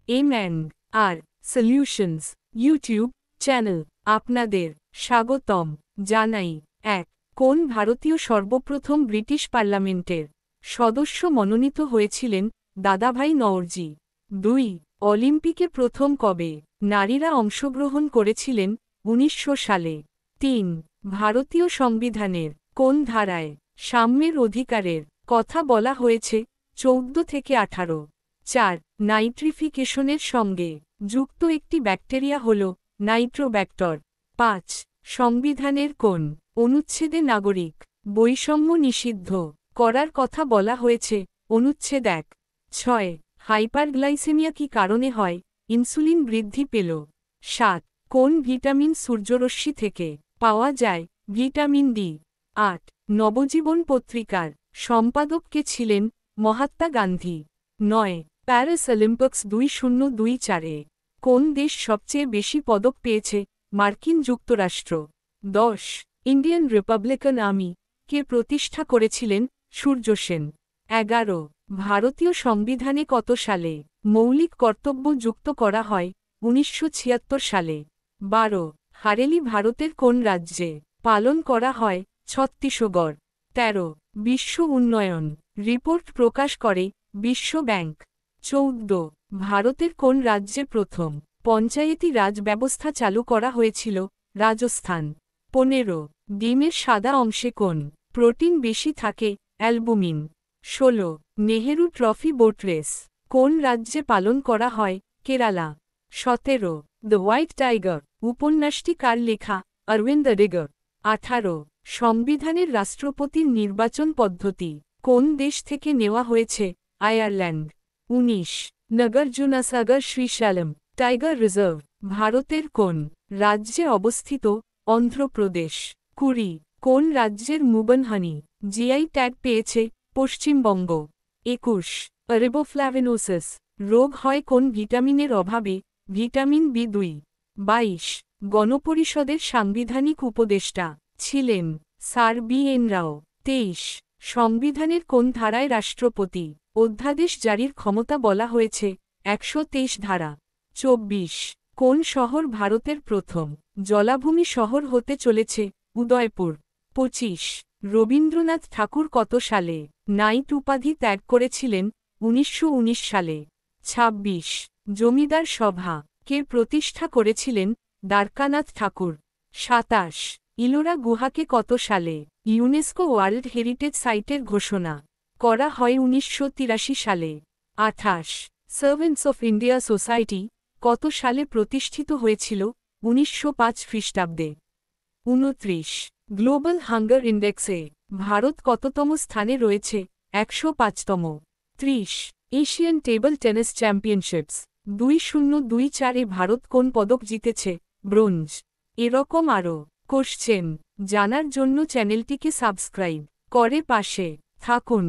M&R solutions YouTube channel আপনাদের স্বাগতম জানাই। 1. কোন ভারতীয় সর্বপ্রথম ব্রিটিশ পার্লামেন্টের সদস্য মনোনীত হয়েছিলেন দাদাভাই নওরোজি? 2. অলিম্পিকে প্রথম কবে নারীরা অংশগ্রহণ করেছিলেন 1900 সালে? 3. ভারতীয় সংবিধানের কোন ধারায় সাম্যের অধিকারের কথা বলা হয়েছে 14 থেকে 18? 4. নাইট্রিফিকেশনের সঙ্গে যুক্ত একটি ব্যাকটেরিয়া হল নাইট্রোব্যাক্টর। 5. সংবিধানের কোন অনুচ্ছেদে নাগরিক বৈষম্য নিষিদ্ধ করার কথা বলা হয়েছে অনুচ্ছেদ 1? 6. হাইপারগ্লাইসেমিয়া কি কারণে হয় ইনসুলিন বৃদ্ধি পেল? 7. কোন ভিটামিন সূর্যরশ্মি থেকে পাওয়া যায় ভিটামিন ডি? 8. নবজীবন পত্রিকার সম্পাদক কে ছিলেন মহাত্মা গান্ধী? 9. প্যারিস অলিম্পিক্স 2024-এ কোন দেশ সবচেয়ে বেশি পদক পেয়েছে মার্কিন যুক্তরাষ্ট্র? 10. ইন্ডিয়ান রিপাবলিকান আর্মি কে প্রতিষ্ঠা করেছিলেন সূর্য সেন? 11. ভারতীয় সংবিধানে কত সালে মৌলিক কর্তব্য যুক্ত করা হয় 1976 সালে? 12. হারেলি ভারতের কোন রাজ্যে পালন করা হয় ছত্তিশগড়? 13. বিশ্ব উন্নয়ন রিপোর্ট প্রকাশ করে বিশ্ব ব্যাংক? 14. ভারতের কোন রাজ্যে প্রথম পঞ্চায়েতি রাজ ব্যবস্থা চালু করা হয়েছিল রাজস্থান? 15. ডিমের সাদা অংশে কোন প্রোটিন বেশি থাকে albumin? 16. Nehru trophy boat race কোন রাজ্যে পালন করা হয় কেরালা? 17. দ্য হোয়াইট টাইগার উপন্যাসটি কার লেখা অরবিন্দ ডিগার? 18. সংবিধানের রাষ্ট্রপতির নির্বাচন পদ্ধতি কোন দেশ থেকে নেওয়া হয়েছে আয়ারল্যান্ড? 19. নাগার্জুনাসাগর শ্রীশৈলম টাইগার রিজার্ভ ভারতের কোন রাজ্যে অবস্থিত অন্ধ্রপ্রদেশ? 20. কোন রাজ্যের মুবনহানি জিআই ট্যাগ পেয়েছে পশ্চিমবঙ্গ? 21. রিবোফ্ল্যাভিনোসিস রোগ হয় কোন ভিটামিনের অভাবে ভিটামিন বি2? 22. গণপরিষদের সাংবিধানিক উপদেষ্টা ছিলেন স্যার বি.এন. রাও? 23. সংবিধানের কোন ধারায় রাষ্ট্রপতি অধ্যাদেশ জারির ক্ষমতা বলা হয়েছে 123 ধারা? 24. কোন শহর ভারতের প্রথম জলাভূমি শহর হতে চলেছে উদয়পুর? 25. রবীন্দ্রনাথ ঠাকুর কত সালে নাইট উপাধি ত্যাগ করেছিলেন 1919 সালে? 26. জমিদার সভা কে প্রতিষ্ঠা করেছিলেন দ্বারকানাথ ঠাকুর? 27. ইলোরা গুহাকে কত সালে ইউনেস্কো ওয়ার্ল্ড হেরিটেজ সাইটের ঘোষণা করা হয় 1983 সালে? 28. সার্ভেন্টস অফ ইন্ডিয়া সোসাইটি কত সালে প্রতিষ্ঠিত হয়েছিল 1905 খ্রিস্টাব্দে? 29. গ্লোবাল হাঙ্গার ইন্ডেক্সে ভারত কততম স্থানে রয়েছে 105তম? 30. এশিয়ান টেবল টেনিস চ্যাম্পিয়নশিপস 2024-এ ভারত কোন পদক জিতেছে ব্রোঞ্জ? এরকম আরও কোশ্চেন জানার জন্য চ্যানেলটিকে সাবস্ক্রাইব করে পাশে থাকুন।